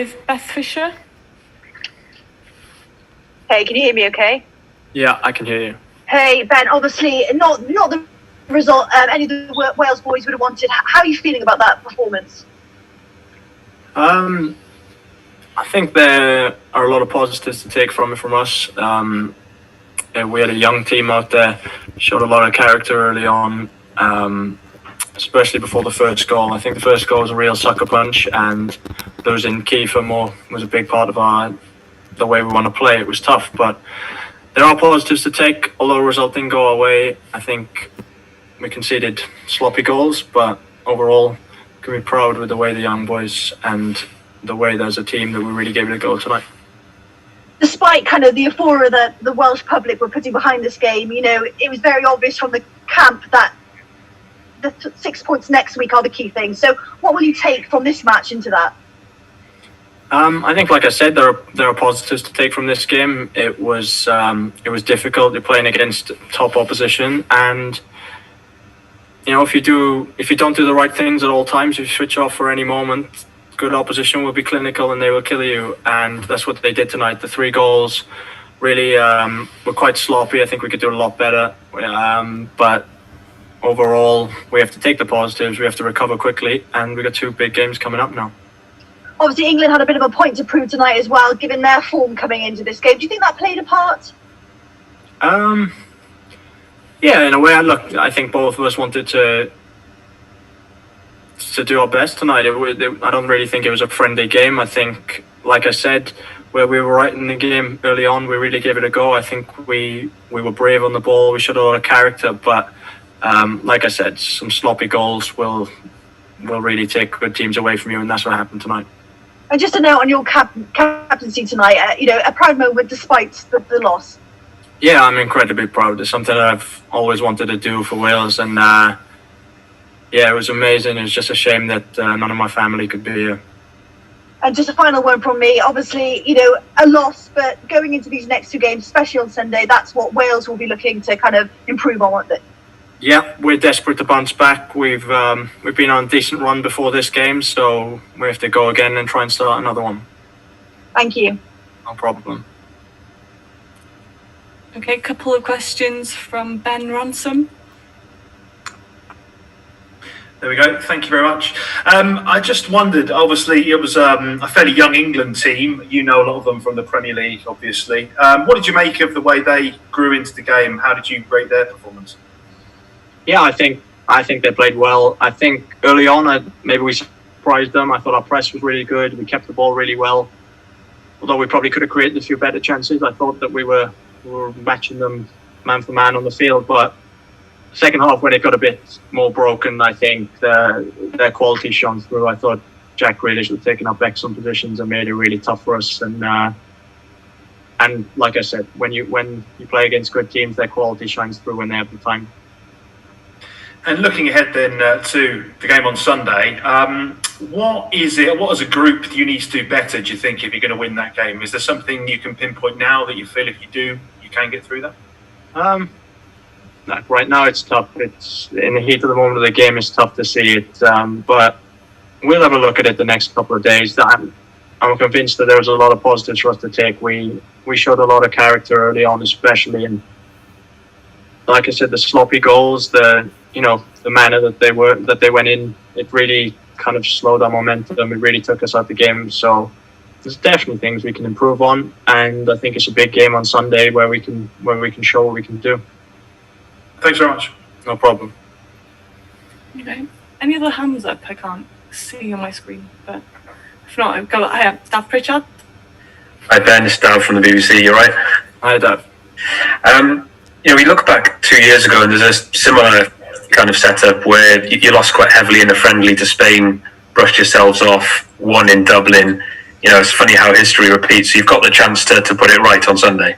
Beth Fisher. Hey, can you hear me okay? Yeah, I can hear you. Hey, Ben, obviously not the result any of the Wales boys would have wanted. How are you feeling about that performance? I think there are a lot of positives to take from it from us. We had a young team out there, showed a lot of character early on, especially before the first goal. I think the first goal was a real sucker punch, and losing Kiefer was a big part of the way we want to play. It was tough, but there are positives to take. Although the result didn't go our way, I think we conceded sloppy goals, but overall, can be proud with the way the young boys and the way there's a team that we really gave it a go tonight. Despite kind of the euphoria that the Welsh public were putting behind this game, you know, it was very obvious from the camp that the 6 points next week are the key thing. So what will you take from this match into that? I think, like I said, there are positives to take from this game. It was difficult. You're playing against top opposition, and you know, if you don't do the right things at all times, if you switch off for any moment, good opposition will be clinical and they will kill you. And that's what they did tonight. The 3 goals really were quite sloppy. I think we could do a lot better. But overall, we have to take the positives. We have to recover quickly, and we've got 2 big games coming up now. Obviously, England had a bit of a point to prove tonight as well, given their form coming into this game. Do you think that played a part? Yeah, in a way. I think both of us wanted to do our best tonight. I don't really think it was a friendly game. I think, like I said, where we were right in the game early on, we really gave it a go. I think we were brave on the ball. We showed a lot of character, but like I said, some sloppy goals will really take good teams away from you, and that's what happened tonight. And just a note on your captaincy tonight, you know, a proud moment despite the loss. Yeah, I'm incredibly proud. It's something that I've always wanted to do for Wales, and yeah, it was amazing. It was just a shame that none of my family could be here. And just a final one from me. Obviously, you know, a loss, but going into these next 2 games, especially on Sunday, that's what Wales will be looking to kind of improve on, won't they? Yeah, we're desperate to bounce back. We've been on a decent run before this game, so we have to go again and try and start another one. Thank you. No problem. Okay, couple of questions from Ben Ransom. There we go. Thank you very much. I just wondered, obviously, it was a fairly young England team. You know a lot of them from the Premier League, obviously. What did you make of the way they grew into the game? How did you rate their performance? Yeah, I think they played well. I think early on, maybe we surprised them. I thought our press was really good. We kept the ball really well. Although we probably could have created a few better chances. I thought that we were matching them man for man on the field. But second half, when it got a bit more broken, I think their quality shone through. I thought Jack Grealish was taking up excellent positions and made it really tough for us. And like I said, when you play against good teams, their quality shines through when they have the time. And looking ahead then to the game on Sunday, what as a group do you need to do better, do you think, if you're going to win that game? Is there something you can pinpoint now that you feel if you do, you can get through that? Right now it's tough. It's in the heat of the moment of the game, it's tough to see it. But we'll have a look at it the next couple of days. I'm convinced that there was a lot of positives for us to take. We showed a lot of character early on, especially, and like I said, the sloppy goals, the manner that they went in, it really kind of slowed our momentum. It really took us out the game. So there's definitely things we can improve on, and I think it's a big game on Sunday where we can show what we can do. Thanks very much. No problem. Okay. Any other hands up? I can't see on my screen, but if not, I have Dav Pritchard. Hi Ben, it's Dav from the BBC. You're right. Hi Dav. We look back 2 years ago, and there's a similar kind of setup where you lost quite heavily in a friendly to Spain, brushed yourselves off, won in Dublin. It's funny how history repeats. You've got the chance to put it right on Sunday.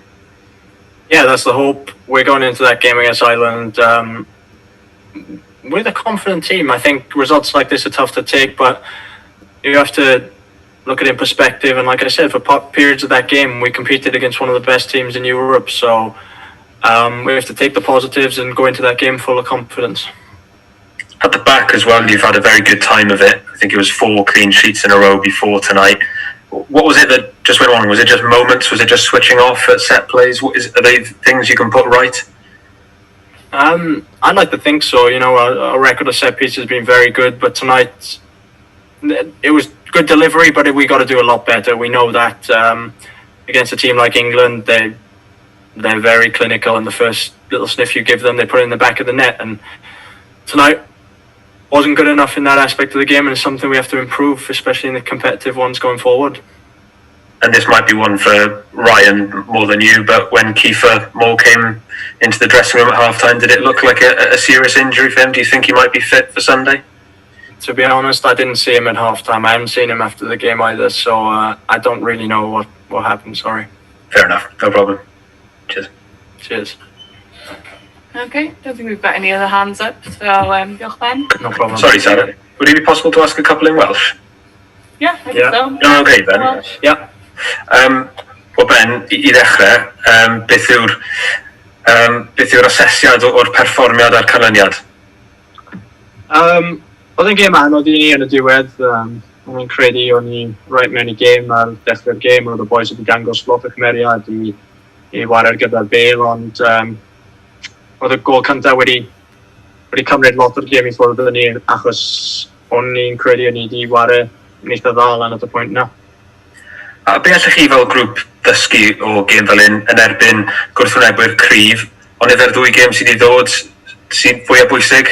Yeah, that's the hope. We're going into that game against Ireland with a confident team. I think results like this are tough to take, but you have to look at it in perspective. And like I said, for periods of that game, we competed against one of the best teams in Europe. So we have to take the positives and go into that game full of confidence. At the back as well, you've had a very good time of it. I think it was 4 clean sheets in a row before tonight. What was it that just went wrong? Was it just moments? Was it just switching off at set plays? Are they things you can put right? I'd like to think so. Our record of set pieces has been very good, but tonight it was good delivery, but we got to do a lot better. We know that against a team like England, they're very clinical, and the first little sniff you give them, they put it in the back of the net. And tonight wasn't good enough in that aspect of the game, and it's something we have to improve, especially in the competitive ones going forward. And this might be one for Ryan more than you, but when Kiefer Moore came into the dressing room at halftime, did it look like a serious injury for him? Do you think he might be fit for Sunday? To be honest, I didn't see him at halftime. I haven't seen him after the game either, so I don't really know what happened. Sorry. Fair enough, no problem. Cheers. Okay, don't think we've got any other hands up, so diolch Ben. No problem. Sorry, Sarah. Would it be possible to ask a couple in Welsh? Yeah, I think Yeah. so. Oh, okay then. Yeah. Wel Ben, i ddechrau, beth yw'r asesiad o'r perfformiad a'r canlyniad? Oedd yn gêm anodd i ni yn y diwedd. O'n credu o'n i right mewn i gêm ar dechrau'r gêm. Oedd y boys wedi dangos lot o cymeriad i wario gyda'r bêl, ond oedd y gol cyntaf wedi cymryd lot o'r gêm i ffwrdd yn ni, achos o'n i'n credu o'n i wedi wario yn eitha dda lan at y pwynt na. A be allech chi fel grŵp ddysgu o gêm fel un yn erbyn gwrthwynebwyr cryf, ond efo'r ddwy gêm sydd wedi dod sy'n fwyaf bwysig?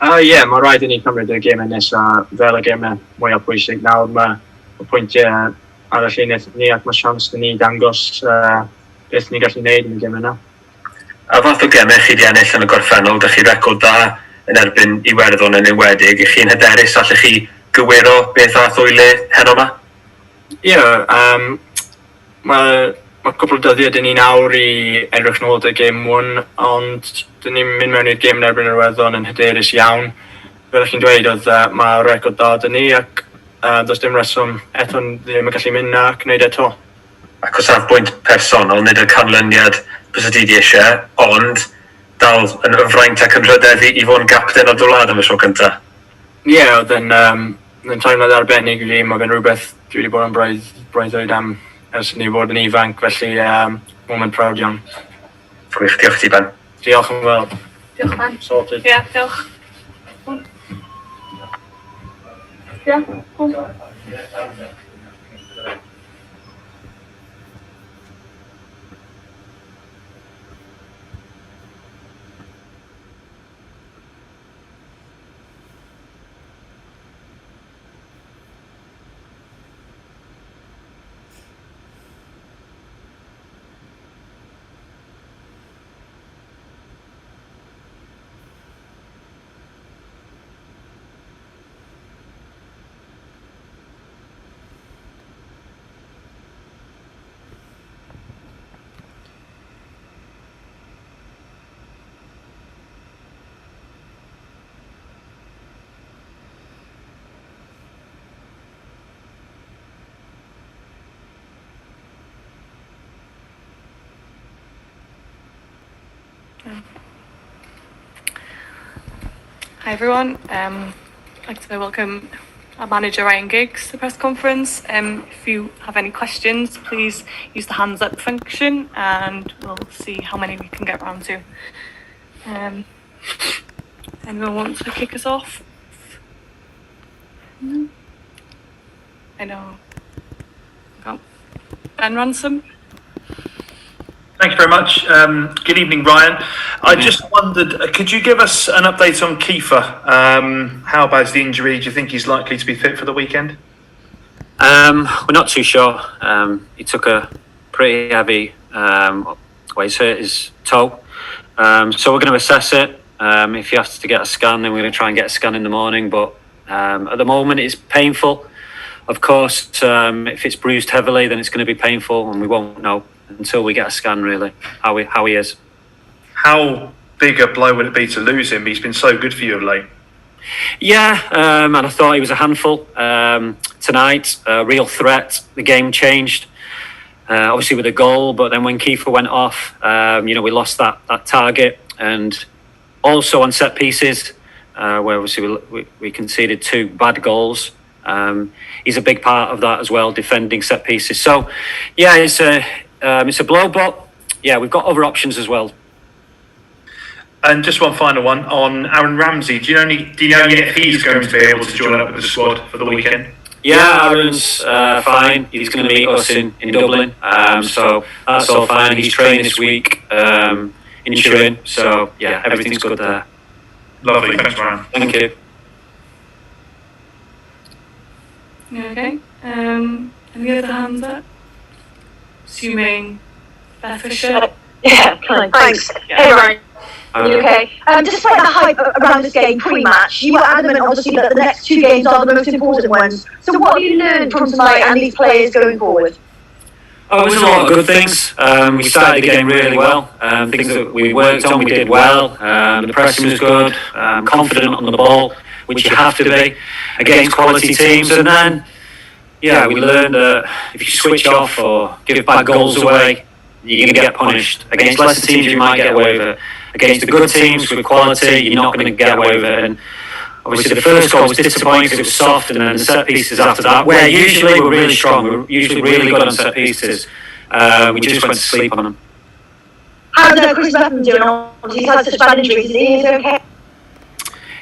Ie, mae rhaid i ni cymryd y gemau nesaf fel y gemau mwyaf bwysig. Nawr mae y pwyntiau ar y llinell ni, ac mae siawns i ni dangos beth ni'n gallu gwneud yn y gemau yna. A fath o gemau chi wedi ennill yn y gorffennol, ydych chi record da yn erbyn Iwerddon yn enwedig. Ych chi'n hyderus allech chi gywiro beth ath o'i le heno yma? Ie, mae cwpl o dyddiau dyn ni nawr i edrych nôl at y gêm 1, ond dyn ni'n mynd mewn i'r gêm yn erbyn yr Iwerddon yn hyderus iawn. Fel chi'n dweud, oedd mae'r record da dyn ni, ac does dim reswm eto ddim yn gallu mynd a gwneud eto. Ac o safbwynt personol, nid y canlyniad bys ydi di eisiau, ond dal yn fraint ac yn rhydeddu i fod yn gapten o'r dwlad am y tro cyntaf. Ie, oedd yn teimlad arbennig i fi. Mae fe'n rhywbeth dwi wedi bod yn breuddwyd am ers ni fod yn ifanc, felly moment proud iawn. Gwych, diolch ti Ben. Diolch yn fawr. Diolch Ben. Sorted. Ie, diolch. Ie, cool. Hi everyone, I'd like to welcome our manager Ryan Giggs to the press conference. If you have any questions, please use the hands up function and we'll see how many we can get round to. Anyone want to kick us off? No? I know. Got Ben Ransom. Thank you very much. Good evening, Ryan. I just wondered, could you give us an update on Kiefer? How bad's the injury? Do you think he's likely to be fit for the weekend? We're not too sure. He took a pretty heavy, he's hurt his toe. So we're going to assess it. If he has to get a scan, then we're going to try and get a scan in the morning. But at the moment, it's painful. Of course, if it's bruised heavily, then it's going to be painful, and we won't know until we get a scan, really, how he is. How big a blow would it be to lose him? He's been so good for you of late. Yeah, and I thought he was a handful tonight, a real threat. The game changed, obviously with a goal, but then when Kiefer went off, we lost that target, and also on set pieces, where obviously we conceded 2 bad goals. He's a big part of that as well, defending set pieces. So, yeah, it's a blow, but yeah, we've got other options as well. And just one final one on Aaron Ramsey. Do you know yet if he's going to be able to join up with the squad for the weekend? Yeah, Aaron's fine. He's going to meet us in Dublin. So that's all fine. He's training this week in Turin. So yeah, everything's good there. Lovely. Thanks, Ryan. Thank you. Okay. Any other hands up? Assuming Beth Fisher. Yeah, thanks. Hey, Ryan. You okay? Despite the hype around this game pre-match, you were adamant, obviously, that the next 2 games are the most important ones. So what have you learned from tonight and these players going forward? Oh, there's a lot of good things. We started the game really well. Things that we worked on, we did well. The pressing was good. Confident on the ball, which you have to be against quality teams. And then, yeah, we learned that if you switch off or give bad goals away, you're going to get punished. Against lesser teams, you might get away with it. Against the good teams with quality, you're not going to get away with it. And obviously, the first goal was disappointing because it was soft, and then the set pieces after that, where usually we're really strong, we're usually really good on set pieces. We just went to sleep on them. How's Chris Bevan doing? He's had such bad injuries. Is he okay?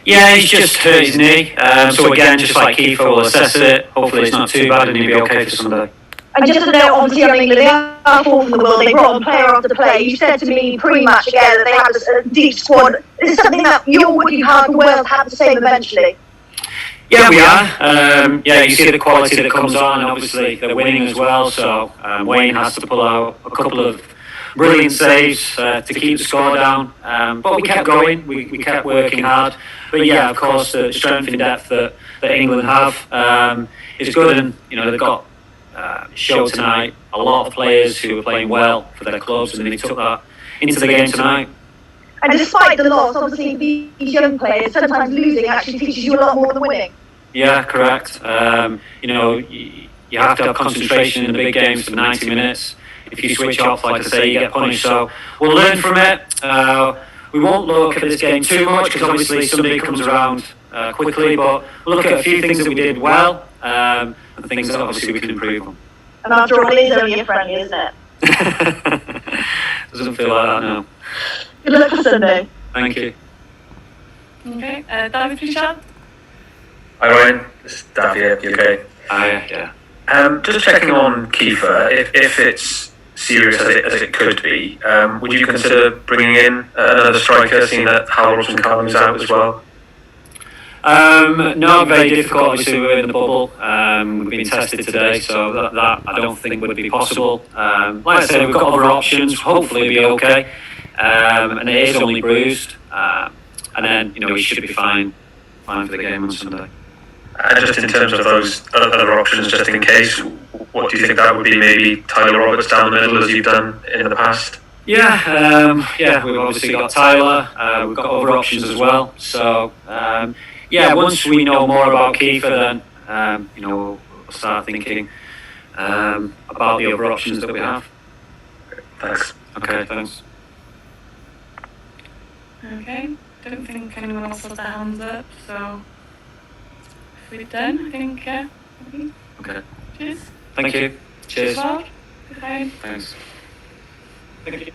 Yeah, he's just hurt his knee. So again, just like Kiefer, we'll assess it. Hopefully, it's not too bad, and he'll be okay for Sunday. And just to note, obviously, on England, they are fourth in the world. They brought on player after player. You said to me pre-match again that they had a deep squad. Is this something that you're working hard for Wales to have the same eventually? Yeah, we are. Yeah, you see the quality that comes on. Obviously, they're winning as well. So Wayne has to pull out a couple of brilliant saves to keep the score down. But we kept going. We kept working hard. But yeah, of course, the strength and depth that England have is good. And they've got show tonight a lot of players who are playing well for their clubs, and they took that into the game tonight. And despite the loss, obviously these young players, sometimes losing actually teaches you a lot more than winning. Yeah, correct. You have to have concentration in the big games for 90 minutes. If you switch off, like I say, you get punished. So we'll learn from it. We won't look at this game too much because obviously somebody comes around quickly, but we'll look at a few things that we did well and things that obviously we can improve on. And after all, it is only a friendly, isn't it? Doesn't feel like that, no. Good luck for Sunday. Thank you. Okay, David Richard. Hi Ryan, this is Dav here, you okay? Yeah. Just checking on Kiefer, if it's serious as it could be, would you consider bringing in another striker, seeing that Hal Robson-Callum's out as well? No, very difficult. Obviously, we're in the bubble. We've been tested today, so that I don't think would be possible. Like I said, we've got other options. Hopefully, it'll be okay. And it is only bruised. And then, he should be fine for the game on Sunday. And just in terms of those other options, just in case, what do you think that would be? Maybe Tyler Roberts down the middle, as you've done in the past? Yeah, we've obviously got Tyler. We've got other options as well. So, once we know more about Kiefer, then we'll start thinking about the other options that we have. Thanks. Okay, thanks. Okay, don't think anyone else has their hands up, so if we're done, I think. Okay. Cheers. Thank you. Cheers. Goodbye. Thanks. Thank you.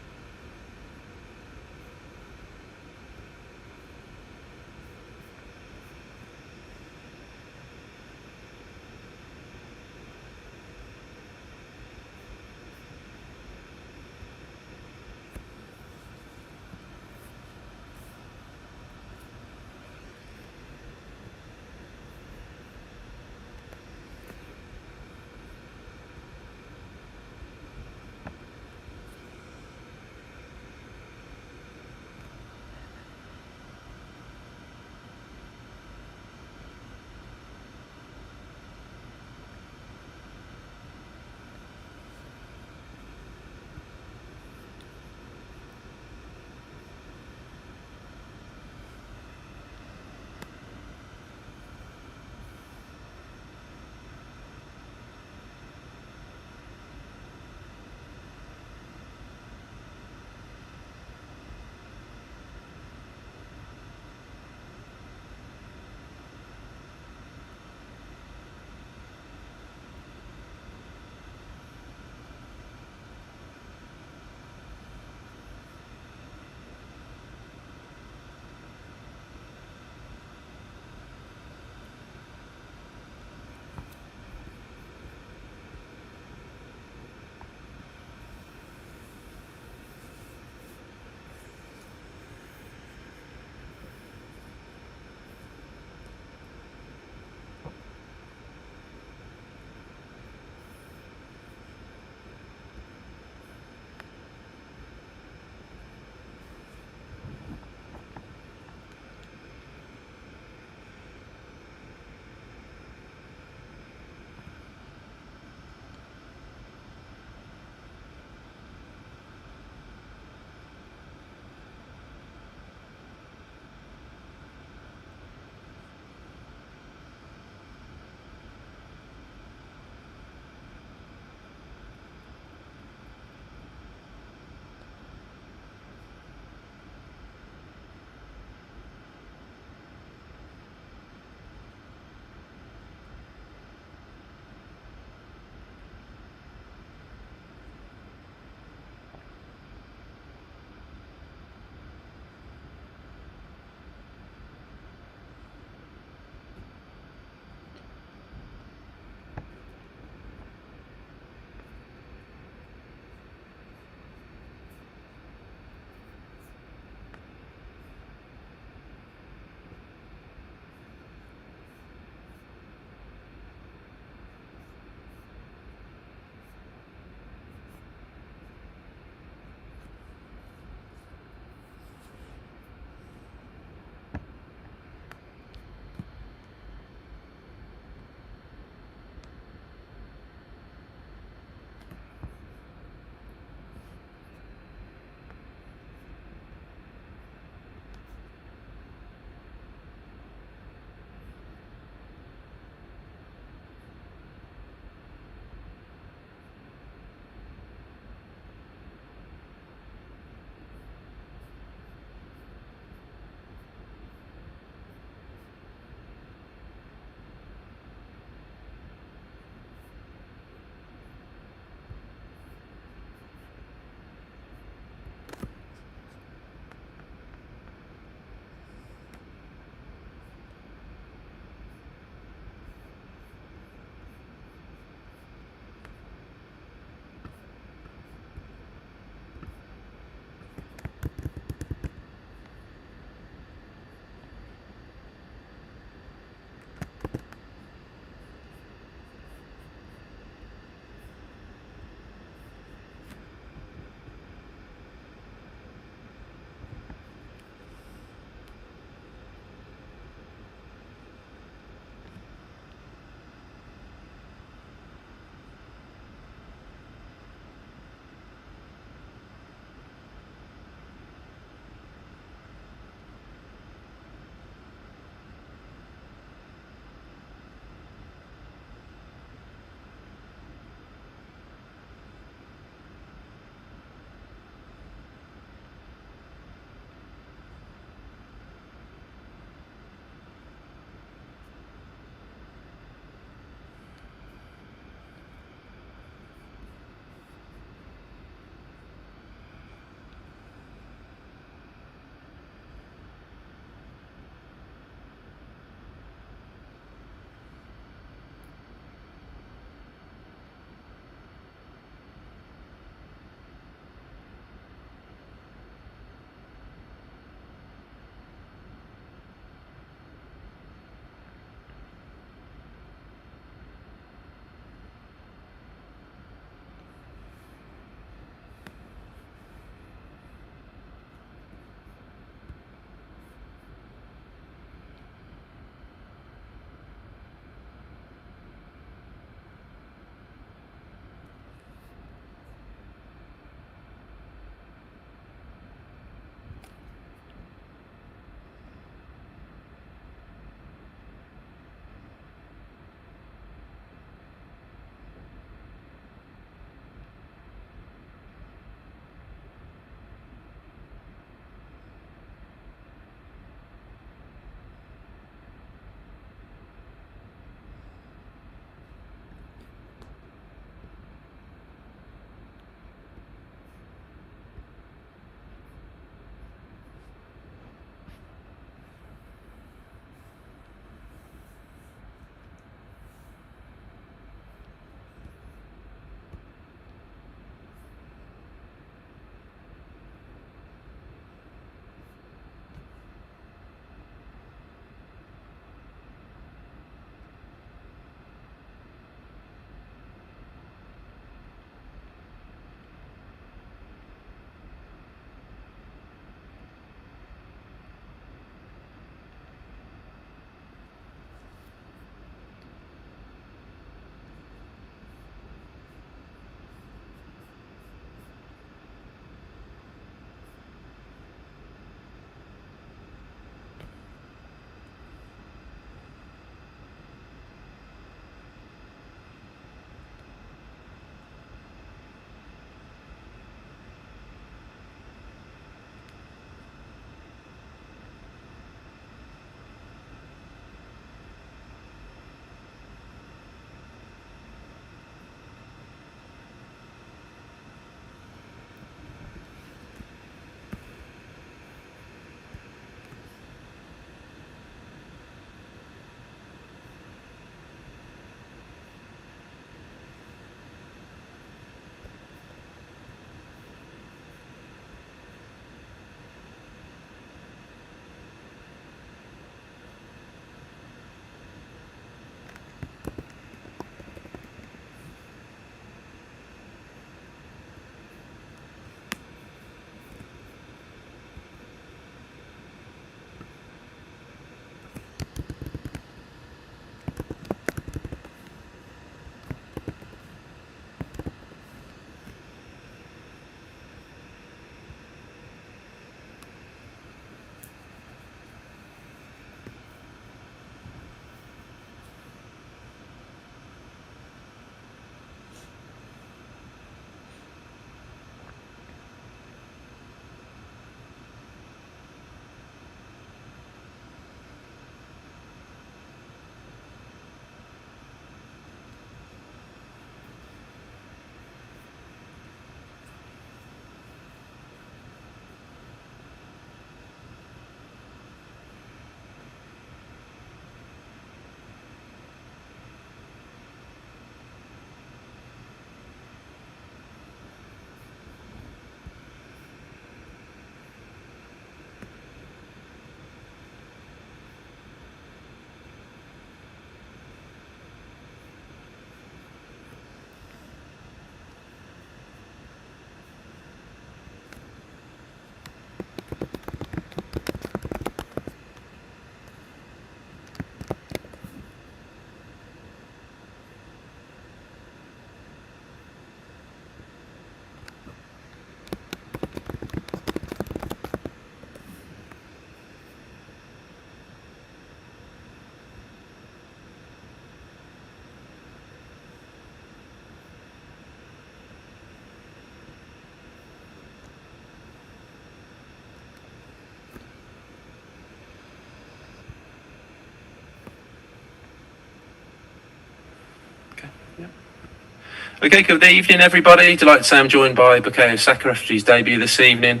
Okay, good evening, everybody. Delighted to say I'm joined by Bukayo Saka after his debut this evening.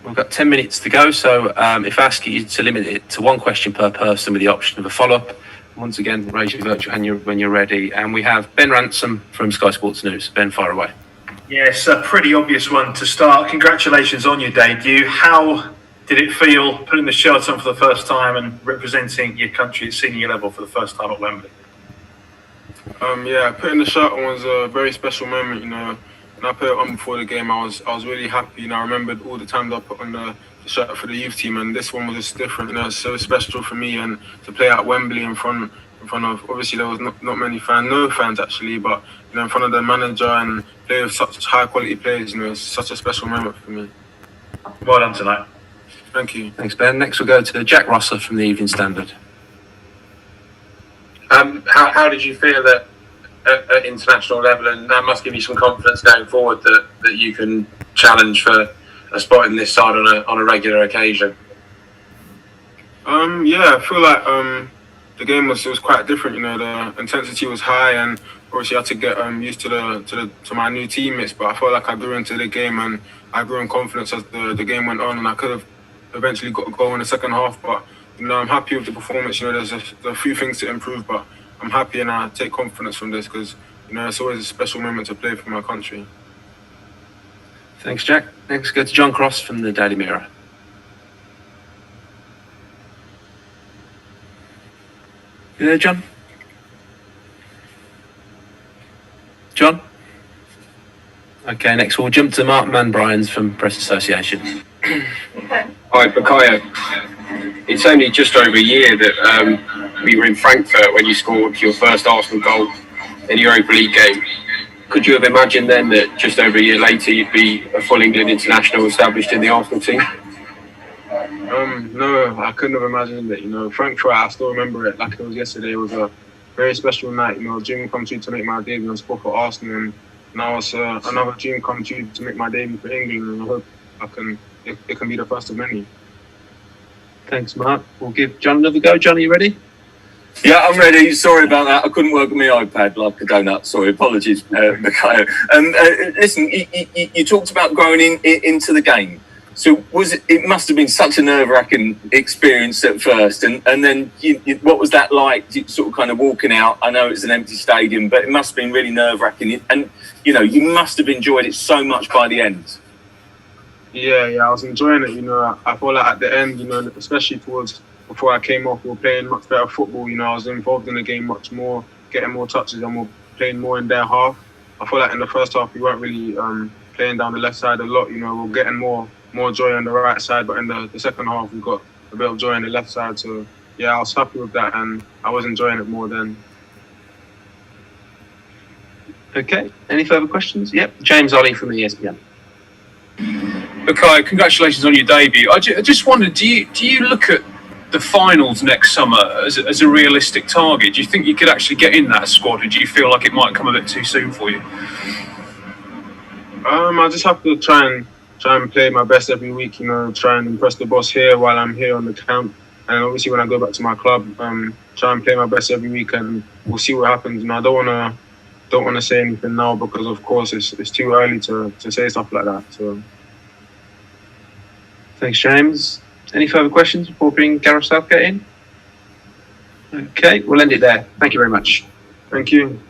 We've got 10 minutes to go, so if I ask you to limit it to one question per person with the option of a follow-up, once again, raise your virtual hand when you're ready. And we have Ben Ransom from Sky Sports News. Ben, fire away. Yes, a pretty obvious one to start. Congratulations on your debut. How did it feel putting the shirt on for the first time and representing your country at senior level for the first time at Wembley? Yeah, putting the shirt on was a very special moment. When I put it on before the game, I was really happy. I remembered all the times I put on the shirt for the youth team, and this one was just different. It's so special for me, and to play at Wembley in front of, obviously there was not many fans, no fans actually, but in front of the manager and play with such high quality players. It's such a special moment for me. Well done tonight. Thank you. Thanks, Ben. Next we'll go to Jack Rosser from the Evening Standard. How did you feel at international level, and that must give you some confidence going forward that you can challenge for a spot in this side on a regular occasion? Yeah, I feel like the game was quite different. The intensity was high, and obviously I had to get used to my new teammates. But I felt like I grew into the game, and I grew in confidence as the game went on, and I could have eventually got a goal in the second half. But I'm happy with the performance. There's a few things to improve, but I'm happy and I take confidence from this because it's always a special moment to play for my country. Thanks, Jack. Next, go to John Cross from the Daily Mirror. You there, John? John? Okay, next we'll jump to Mark Manbryans from Press Association. Hi, Bukayo. It's only just over a year that we were in Frankfurt when you scored your first Arsenal goal in the Europa League game. Could you have imagined then that just over a year later you'd be a full England international established in the Arsenal team? No, I couldn't have imagined it. Frankfurt, I still remember it like it was yesterday. It was a very special night. Dream come true to make my debut and score for Arsenal, and now it's another dream come true to make my debut for England. And I hope it can be the first of many. Thanks, Mark. We'll give John another go. John, are you ready? Yeah, I'm ready. Sorry about that. I couldn't work on my iPad like a donut. Sorry, apologies, Bukayo. Listen, you talked about growing into the game. So it must have been such a nerve-wracking experience at first, and then what was that like? Sort of kind of walking out. I know it's an empty stadium, but it must have been really nerve-wracking, and you must have enjoyed it so much by the end. Yeah, I was enjoying it. I felt like at the end, especially before I came off, we were playing much better football. I was involved in the game much more, getting more touches, and we're playing more in their half. I feel like in the first half we weren't really playing down the left side a lot. We were getting more joy on the right side, but in the second half we got a bit of joy on the left side. So yeah, I was happy with that, and I was enjoying it more then. Okay. Any further questions? Yep. James Ollie from ESPN. Bukayo, congratulations on your debut. I just wondered, do you look at the finals next summer as a realistic target? Do you think you could actually get in that squad, or do you feel like it might come a bit too soon for you? I just have to try and play my best every week. Try and impress the boss here while I'm here on the camp, and obviously when I go back to my club, try and play my best every week, and we'll see what happens. I don't want to say anything now because of course it's too early to say stuff like that. So. Thanks, James. Any further questions before bringing Gareth Southgate in? Okay, we'll end it there. Thank you very much. Thank you.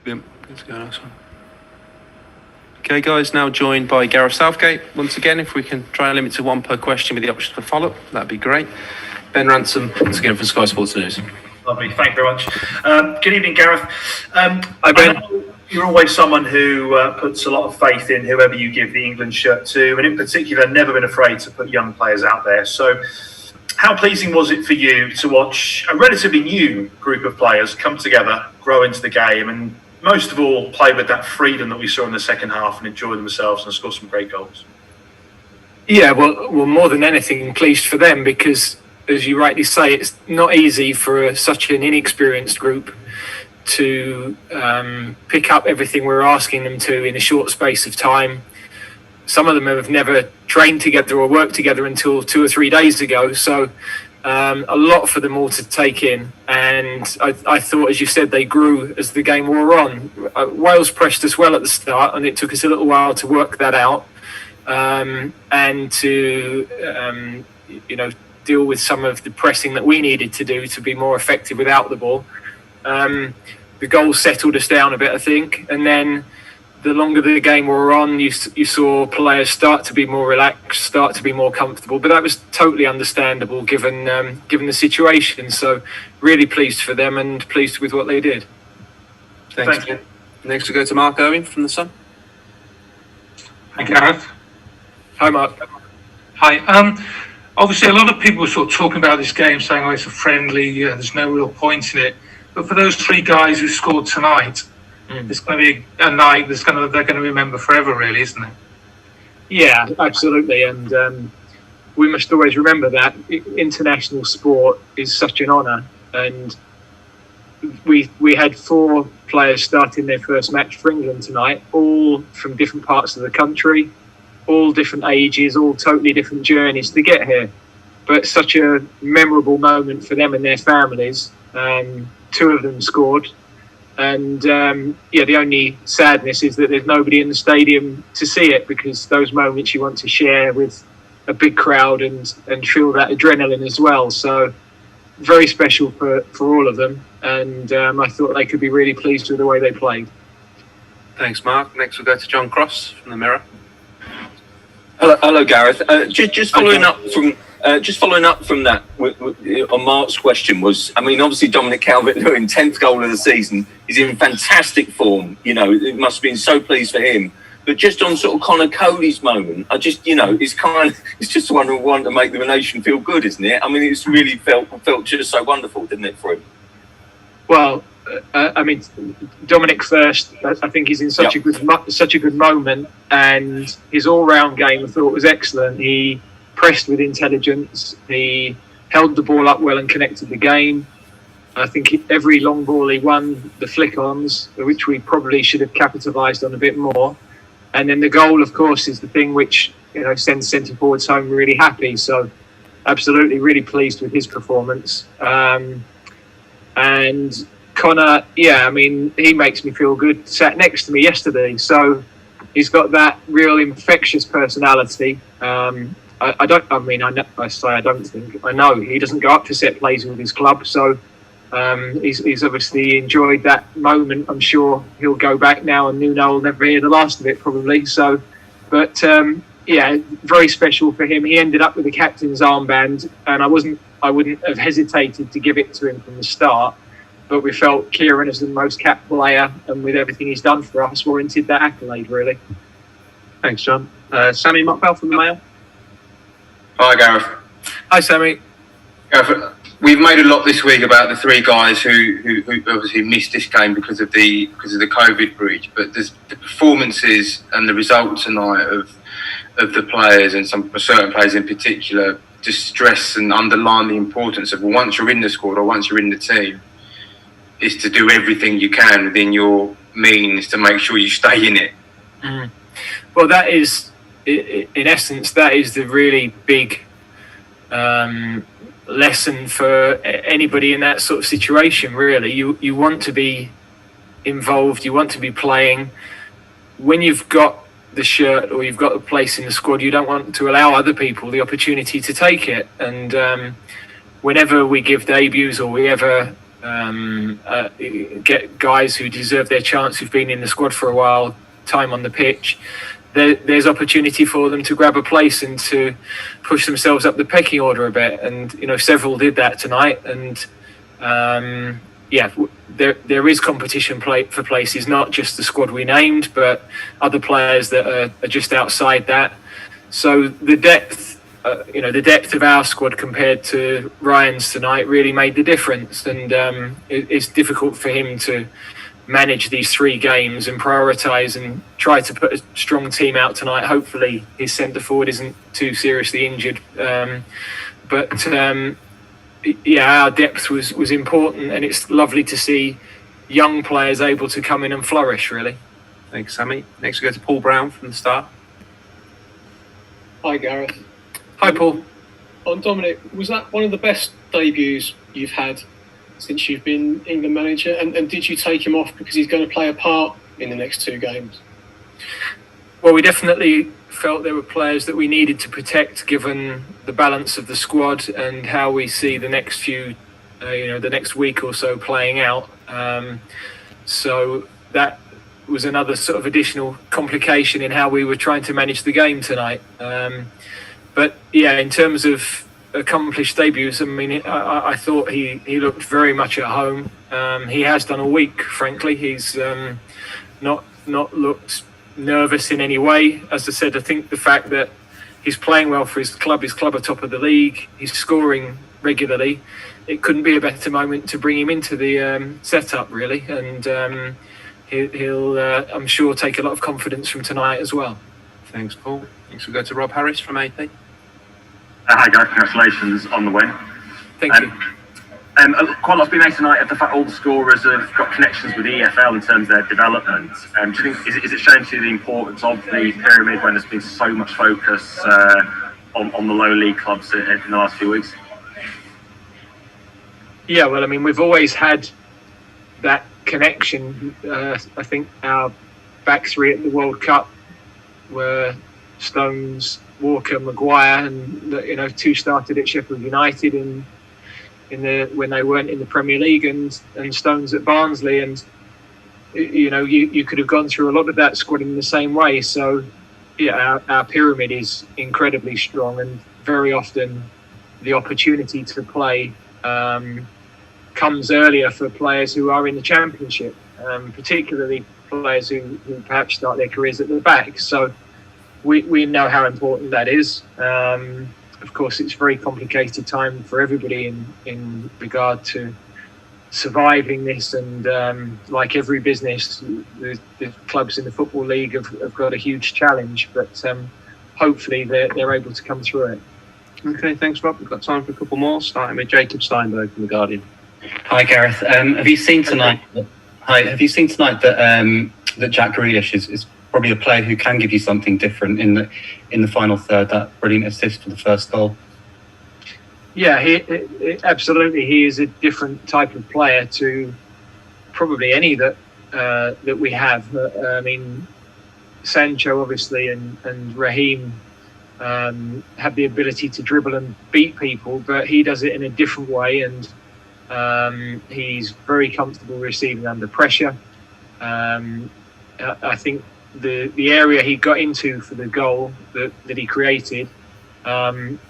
Brilliant. Let's go next one. Okay, guys, now joined by Gareth Southgate. Once again, if we can try and limit to one per question with the option for follow-up, that'd be great. Ben Ransom, once again, from Sky Sports News. Lovely, thank you very much. Good evening, Gareth. Hi, Ben. I know you're always someone who puts a lot of faith in whoever you give the England shirt to, and in particular, never been afraid to put young players out there. So, how pleasing was it for you to watch a relatively new group of players come together, grow into the game, and most of all, play with that freedom that we saw in the second half and enjoy themselves and score some great goals? Yeah, well, more than anything, pleased for them because, as you rightly say, it's not easy for such an inexperienced group to pick up everything we're asking them to in a short space of time. Some of them have never trained together or worked together until 2 or 3 days ago. So a lot for them all to take in. And I thought, as you said, they grew as the game wore on. Wales pressed us well at the start, and it took us a little while to work that out and to, deal with some of the pressing that we needed to do to be more effective without the ball. The goals settled us down a bit, I think. And then the longer the game wore on, you saw players start to be more relaxed, start to be more comfortable. But that was totally understandable given the situation. So really pleased for them and pleased with what they did. Thanks. Next we go to Mark Owen from The Sun. Hi, Gareth. Hi, Mark. Hi. Obviously, a lot of people were sort of talking about this game, saying, "Oh, it's a friendly. There's no real point in it." But for those 3 guys who scored tonight, it's going to be a night they're going to remember forever, really, isn't it? Yeah, absolutely. And we must always remember that international sport is such an honour. And we had 4 players starting their first match for England tonight, all from different parts of the country, all different ages, all totally different journeys to get here. But such a memorable moment for them and their families. 2 of them scored. And the only sadness is that there's nobody in the stadium to see it, because those moments you want to share with a big crowd and feel that adrenaline as well. So very special for all of them. And I thought they could be really pleased with the way they played. Thanks, Mark. Next we'll go to John Cross from The Mirror. Hello, Gareth. Just following up from that on Mark's question was, I mean, obviously Dominic Calvert-Lewin, 10th goal of the season, is in fantastic form. It must have been so pleased for him. But just on sort of Connor Cody's moment, I just, it's just one to make the nation feel good, isn't it? I mean, it's really felt just so wonderful, didn't it, for him? Well, Dominic first, I think he's in such a good moment, and his all-round game I thought was excellent. He pressed with intelligence, he held the ball up well and connected the game. I think every long ball he won the flick-ons, which we probably should have capitalised on a bit more. And then the goal, of course, is the thing which sends centre forwards home really happy. So absolutely really pleased with his performance. And Connor, he makes me feel good. Sat next to me yesterday, so he's got that real infectious personality. I know he doesn't go up to set plays with his club, so he's obviously enjoyed that moment. I'm sure he'll go back now, and Nuno will never hear the last of it probably. So, but very special for him. He ended up with the captain's armband, and I wouldn't have hesitated to give it to him from the start. But we felt Kieran, as the most capped player, and with everything he's done for us, warranted that accolade, really. Thanks, John. Sammy Mockbell from The Mail. Hi, Gareth. Hi, Sammy. Gareth, we've made a lot this week about the 3 guys who obviously missed this game because of the COVID breach. But there's the performances and the results tonight of the players, and some certain players in particular, just stress and underline the importance of, once you're in the squad or once you're in the team, is to do everything you can within your means to make sure you stay in it. Mm. Well, that is, in essence, that is the really big lesson for anybody in that sort of situation, really. You want to be involved, you want to be playing. When you've got the shirt or you've got a place in the squad, you don't want to allow other people the opportunity to take it. And whenever we give debuts or we ever get guys who deserve their chance, who've been in the squad for a while, time on the pitch, there's opportunity for them to grab a place and to push themselves up the pecking order a bit. And several did that tonight. And there is competition for places, not just the squad we named, but other players that are just outside that. So the depth of our squad compared to Ryan's tonight really made the difference. And it's difficult for him to manage these 3 games and prioritise and try to put a strong team out tonight. Hopefully his centre forward isn't too seriously injured. Our depth was important, and it's lovely to see young players able to come in and flourish, really. Thanks, Sammy. Next we go to Paul Brown from the Start. Hi, Gareth. Hi, Paul. On Dominic, was that one of the best debuts you've had since you've been England manager? And did you take him off because he's going to play a part in the next 2 games? Well, we definitely felt there were players that we needed to protect, given the balance of the squad and how we see the next few, the next week or so playing out. So that was another sort of additional complication in how we were trying to manage the game tonight. But in terms of accomplished debuts, I mean, I thought he looked very much at home. He has done all week, frankly. He's not looked nervous in any way. As I said, I think the fact that he's playing well for his club are top of the league, he's scoring regularly, it couldn't be a better moment to bring him into the setup, really. And he'll I'm sure, take a lot of confidence from tonight as well. Thanks, Paul. Next we go to Rob Harris from AP. Hi, Gareth. Congratulations on the win. Thank you. Quite a lot's been made tonight of the fact all the scorers have got connections with the EFL in terms of their development. Do you think is it showing to you the importance of the pyramid when there's been so much focus on the lower league clubs in the last few weeks? Yeah, well, I mean, we've always had that connection. I think our back 3 at the World Cup were Stones, Walker, Maguire, and 2 started at Sheffield United when they weren't in the Premier League, and Stones at Barnsley, and you could have gone through a lot of that squad in the same way. So our pyramid is incredibly strong, and very often the opportunity to play comes earlier for players who are in the Championship, particularly players who perhaps start their careers at the back. So we know how important that is. Of course, it's a very complicated time for everybody in regard to surviving this, and like every business, the clubs in the Football League have got a huge challenge, but hopefully they're able to come through it. Okay, thanks, Rob. We've got time for a couple more, starting with Jacob Steinberg from The Guardian. Hi, Gareth. Have you seen tonight that that Jack Grealish is probably a player who can give you something different in the final third? That brilliant assist for the first goal. Yeah, absolutely. He is a different type of player to probably any that we have. I mean, Sancho obviously and Raheem have the ability to dribble and beat people, but he does it in a different way, and he's very comfortable receiving under pressure. I think the area he got into for the goal that he created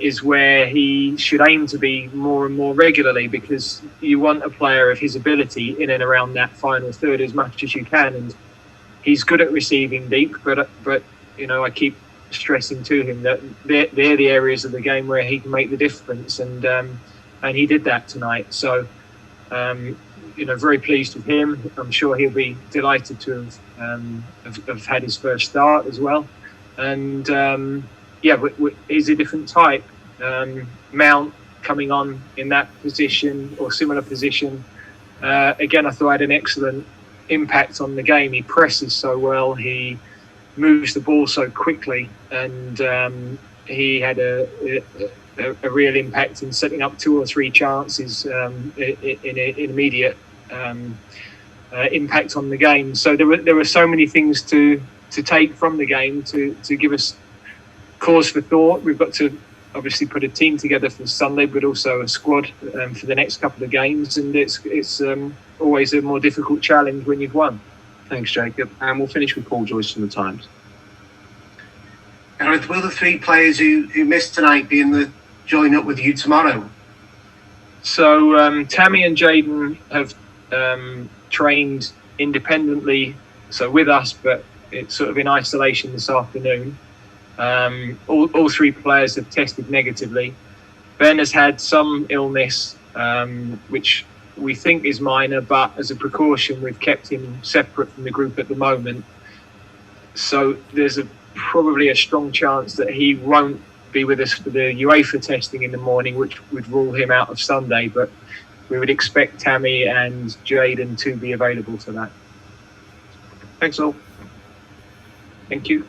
is where he should aim to be more and more regularly, because you want a player of his ability in and around that final third as much as you can. And he's good at receiving deep, but I keep stressing to him that they're the areas of the game where he can make the difference, and he did that tonight. So very pleased with him. I'm sure he'll be delighted to have had his first start as well. And he's a different type. Mount coming on in that position or similar position. Again, I thought had an excellent impact on the game. He presses so well. He moves the ball so quickly, and he had a real impact in setting up 2 or 3 chances in immediate impact on the game. So there were so many things to take from the game to give us cause for thought. We've got to obviously put a team together for Sunday, but also a squad for the next couple of games, and it's always a more difficult challenge when you've won. Thanks, Jacob. And we'll finish with Paul Joyce from the Times. Gareth, will the three players who missed tonight be in the join up with you tomorrow? So Tammy and Jaden have trained independently, so with us, but it's sort of in isolation this afternoon. All three players have tested negatively. Ben has had some illness, which we think is minor, but as a precaution, we've kept him separate from the group at the moment. So there's probably a strong chance that he won't be with us for the UEFA testing in the morning, which would rule him out of Sunday, but we would expect Tammy and Jaden to be available for that. Thanks all. Thank you.